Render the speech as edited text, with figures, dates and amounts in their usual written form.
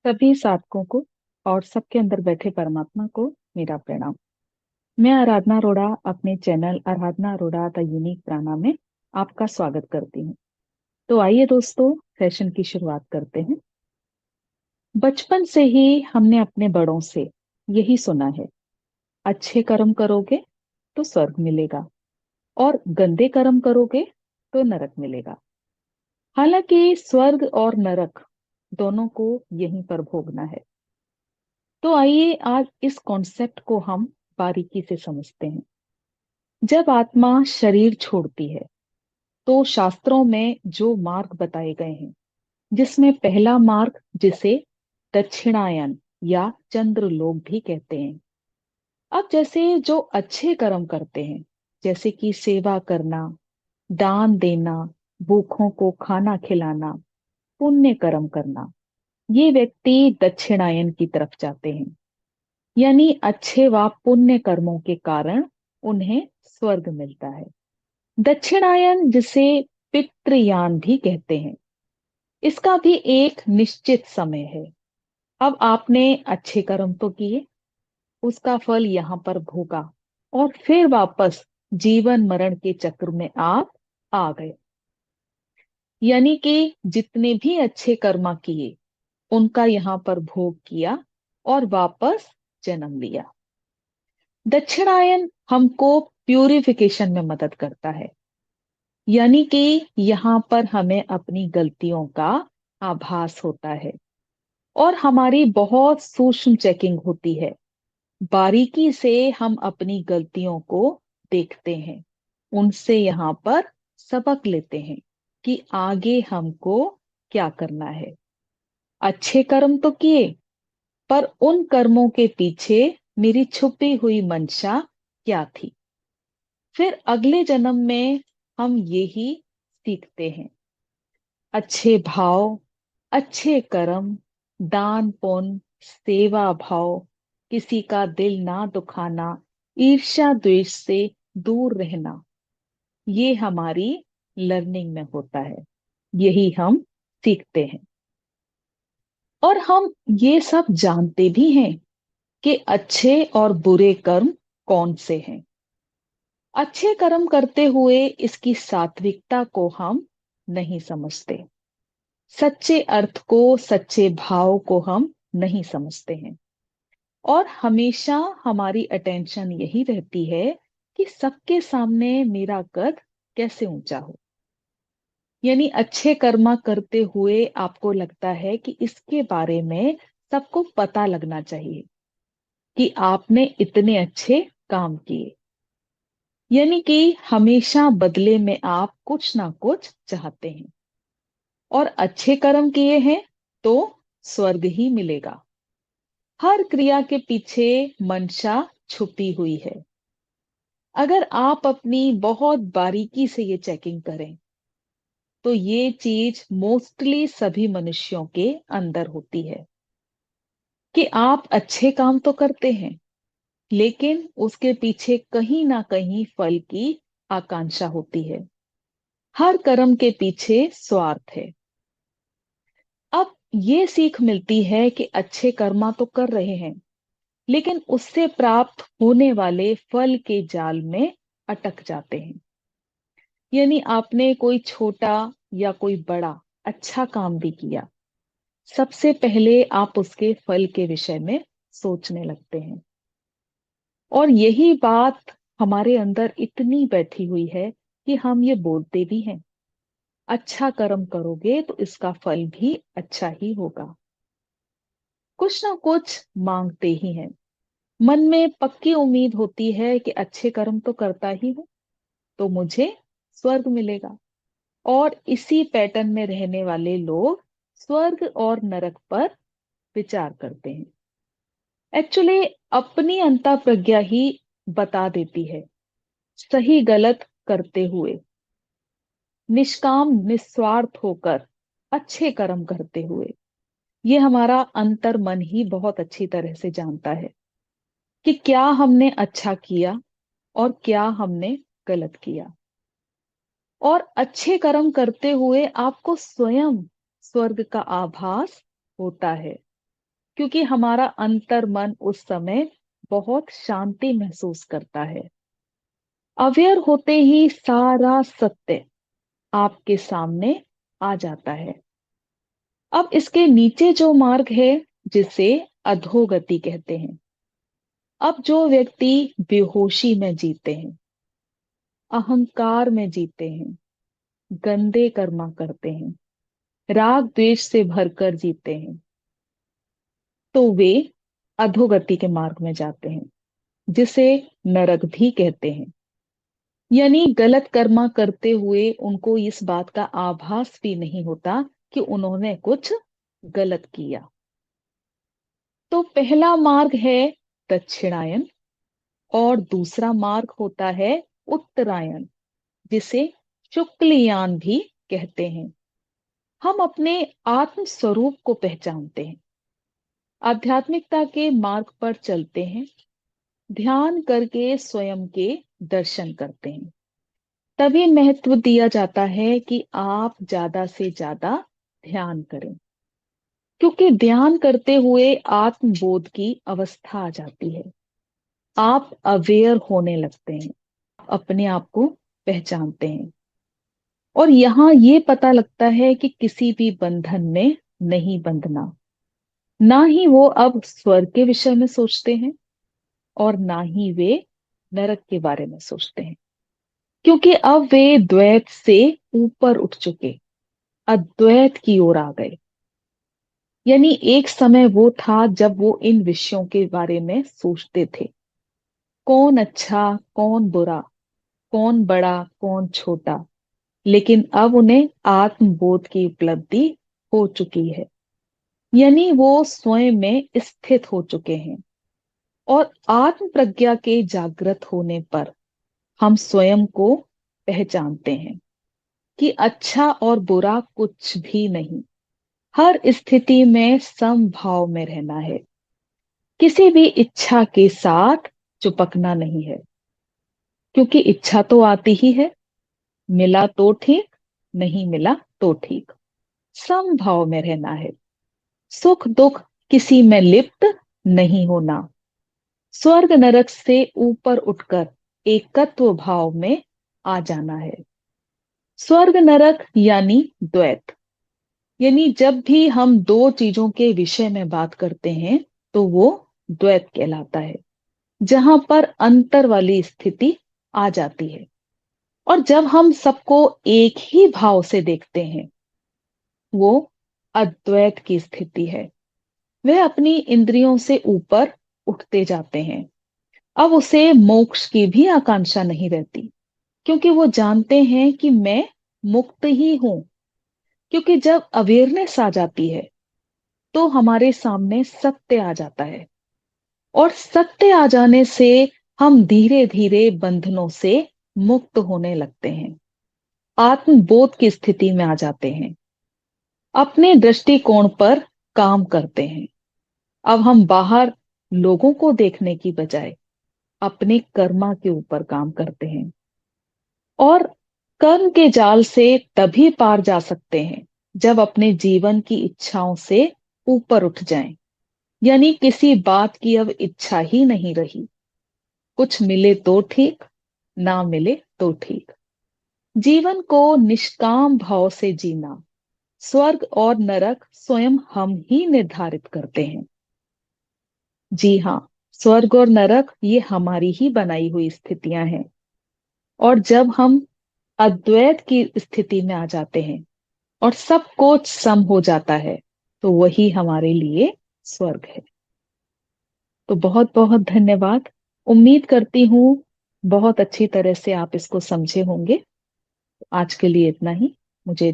सभी साधकों को और सबके अंदर बैठे परमात्मा को मेरा प्रणाम। मैं आराधना अरोड़ा अपने channel Aradhana Arora the unique प्राणा में आपका स्वागत करती हूँ। तो आइए दोस्तों, सेशन की शुरुआत करते हैं। बचपन से ही हमने अपने बड़ों से यही सुना है, अच्छे कर्म करोगे तो स्वर्ग मिलेगा और गंदे कर्म करोगे तो नरक मिलेगा। हालांकि स्वर्ग और नरक दोनों को यहीं पर भोगना है। तो आइए आज इस कॉन्सेप्ट को हम बारीकी से समझते हैं। जब आत्मा शरीर छोड़ती है तो शास्त्रों में जो मार्ग बताए गए हैं, जिसमें पहला मार्ग जिसे दक्षिणायन या चंद्रलोक भी कहते हैं। अब जैसे जो अच्छे कर्म करते हैं, जैसे कि सेवा करना, दान देना, भूखों को खाना खिलाना, पुण्य कर्म करना, ये व्यक्ति दक्षिणायन की तरफ जाते हैं। यानी अच्छे व पुण्य कर्मों के कारण उन्हें स्वर्ग मिलता है। दक्षिणायन जिसे पितृयान भी कहते हैं, इसका भी एक निश्चित समय है। अब आपने अच्छे कर्म तो किए, उसका फल यहाँ पर भोगा और फिर वापस जीवन मरण के चक्र में आप आ गए। यानी कि जितने भी अच्छे कर्म किए उनका यहाँ पर भोग किया और वापस जन्म लिया। दक्षिणायन हमको प्यूरिफिकेशन में मदद करता है। यानी कि यहाँ पर हमें अपनी गलतियों का आभास होता है और हमारी बहुत सूक्ष्म चेकिंग होती है। बारीकी से हम अपनी गलतियों को देखते हैं, उनसे यहाँ पर सबक लेते हैं कि आगे हमको क्या करना है। अच्छे कर्म तो किए, पर उन कर्मों के पीछे मेरी छुपी हुई मंशा क्या थी। फिर अगले जन्म में हम यही सीखते हैं। अच्छे भाव, अच्छे कर्म, दान पुण्य, सेवा भाव, किसी का दिल ना दुखाना, ईर्ष्या द्वेष से दूर रहना, ये हमारी लर्निंग में होता है। यही हम सीखते हैं और हम ये सब जानते भी हैं कि अच्छे और बुरे कर्म कौन से हैं। अच्छे कर्म करते हुए इसकी सात्विकता को हम नहीं समझते, सच्चे अर्थ को, सच्चे भाव को हम नहीं समझते हैं। और हमेशा हमारी अटेंशन यही रहती है कि सबके सामने मेरा कद कैसे ऊंचा हो। यानी अच्छे कर्म करते हुए आपको लगता है कि इसके बारे में सबको पता लगना चाहिए कि आपने इतने अच्छे काम किए। यानी कि हमेशा बदले में आप कुछ ना कुछ चाहते हैं और अच्छे कर्म किए हैं तो स्वर्ग ही मिलेगा। हर क्रिया के पीछे मंशा छुपी हुई है। अगर आप अपनी बहुत बारीकी से ये चेकिंग करें तो ये चीज मोस्टली सभी मनुष्यों के अंदर होती है कि आप अच्छे काम तो करते हैं, लेकिन उसके पीछे कहीं ना कहीं फल की आकांक्षा होती है। हर कर्म के पीछे स्वार्थ है। अब ये सीख मिलती है कि अच्छे कर्मा तो कर रहे हैं, लेकिन उससे प्राप्त होने वाले फल के जाल में अटक जाते हैं। यानी आपने कोई छोटा या कोई बड़ा अच्छा काम भी किया, सबसे पहले आप उसके फल के विषय में सोचने लगते हैं। और यही बात हमारे अंदर इतनी बैठी हुई है कि हम ये बोलते भी हैं, अच्छा कर्म करोगे तो इसका फल भी अच्छा ही होगा। कुछ ना कुछ मांगते ही हैं। मन में पक्की उम्मीद होती है कि अच्छे कर्म तो करता ही हूं तो मुझे स्वर्ग मिलेगा। और इसी पैटर्न में रहने वाले लोग स्वर्ग और नरक पर विचार करते हैं। एक्चुअली अपनी अंतः प्रज्ञा ही बता देती है, सही गलत करते हुए, निष्काम निस्वार्थ होकर, अच्छे कर्म करते हुए, ये हमारा अंतर मन ही बहुत अच्छी तरह से जानता है कि क्या हमने अच्छा किया और क्या हमने गलत किया। और अच्छे कर्म करते हुए आपको स्वयं स्वर्ग का आभास होता है। क्योंकि हमारा अंतर मन उस समय बहुत शांति महसूस करता है। अवेयर होते ही सारा सत्य आपके सामने आ जाता है। अब इसके नीचे जो मार्ग है, जिसे अधोगति कहते हैं। अब जो व्यक्ति बेहोशी में जीते हैं, अहंकार में जीते हैं, गंदे कर्मा करते हैं, राग द्वेष से भरकर जीते हैं, तो वे अधोगति के मार्ग में जाते हैं, जिसे नरक भी कहते हैं। यानी गलत कर्मा करते हुए उनको इस बात का आभास भी नहीं होता कि उन्होंने कुछ गलत किया। तो पहला मार्ग है दक्षिणायन और दूसरा मार्ग होता है उत्तरायण, जिसे शुक्लयान भी कहते हैं। हम अपने आत्म स्वरूप को पहचानते हैं, आध्यात्मिकता के मार्ग पर चलते हैं, ध्यान करके स्वयं के दर्शन करते हैं। तभी महत्व दिया जाता है कि आप ज्यादा से ज्यादा ध्यान करें, क्योंकि ध्यान करते हुए आत्मबोध की अवस्था आ जाती है। आप अवेयर होने लगते हैं, अपने आप को पहचानते हैं, और यहाँ ये पता लगता है कि किसी भी बंधन में नहीं बंधना। ना ही वो अब स्वर्ग के विषय में सोचते हैं और ना ही वे नरक के बारे में सोचते हैं, क्योंकि अब वे द्वैत से ऊपर उठ चुके, अद्वैत की ओर आ गए। यानी एक समय वो था जब वो इन विषयों के बारे में सोचते थे, कौन अच्छा कौन बुरा, कौन बड़ा कौन छोटा। लेकिन अब उन्हें आत्मबोध की उपलब्धि हो चुकी है, यानी वो स्वयं में स्थित हो चुके हैं। और आत्म प्रज्ञा के जागृत होने पर हम स्वयं को पहचानते हैं कि अच्छा और बुरा कुछ भी नहीं, हर स्थिति में समभाव में रहना है। किसी भी इच्छा के साथ चिपकना नहीं है, क्योंकि इच्छा तो आती ही है, मिला तो ठीक, नहीं मिला तो ठीक। समभाव में रहना है, सुख दुख किसी में लिप्त नहीं होना, स्वर्ग नरक से ऊपर उठकर एकत्व भाव में आ जाना है। स्वर्ग नरक यानी द्वैत, यानी जब भी हम दो चीजों के विषय में बात करते हैं तो वो द्वैत कहलाता है, जहां पर अंतर वाली स्थिति आ जाती है। और जब हम सबको एक ही भाव से देखते हैं, वो अद्वैत की स्थिति है। वे अपनी इंद्रियों से ऊपर उठते जाते हैं। अब उसे मोक्ष की भी आकांक्षा नहीं रहती, क्योंकि वो जानते हैं कि मैं मुक्त ही हूं। क्योंकि जब अवेयरनेस आ जाती है तो हमारे सामने सत्य आ जाता है, और सत्य आ जाने से हम धीरे धीरे बंधनों से मुक्त होने लगते हैं, आत्मबोध की स्थिति में आ जाते हैं, अपने दृष्टिकोण पर काम करते हैं। अब हम बाहर लोगों को देखने की बजाय अपने कर्मा के ऊपर काम करते हैं, और कर्म के जाल से तभी पार जा सकते हैं जब अपने जीवन की इच्छाओं से ऊपर उठ जाएं। यानी किसी बात की अब इच्छा ही नहीं रही, कुछ मिले तो ठीक, ना मिले तो ठीक। जीवन को निष्काम भाव से जीना, स्वर्ग और नरक स्वयं हम ही निर्धारित करते हैं। जी हाँ, स्वर्ग और नरक ये हमारी ही बनाई हुई स्थितियां हैं। और जब हम अद्वैत की स्थिति में आ जाते हैं और सब कुछ सम हो जाता है, तो वही हमारे लिए स्वर्ग है। तो बहुत बहुत धन्यवाद। उम्मीद करती हूँ बहुत अच्छी तरह से आप इसको समझे होंगे। आज के लिए इतना ही। मुझे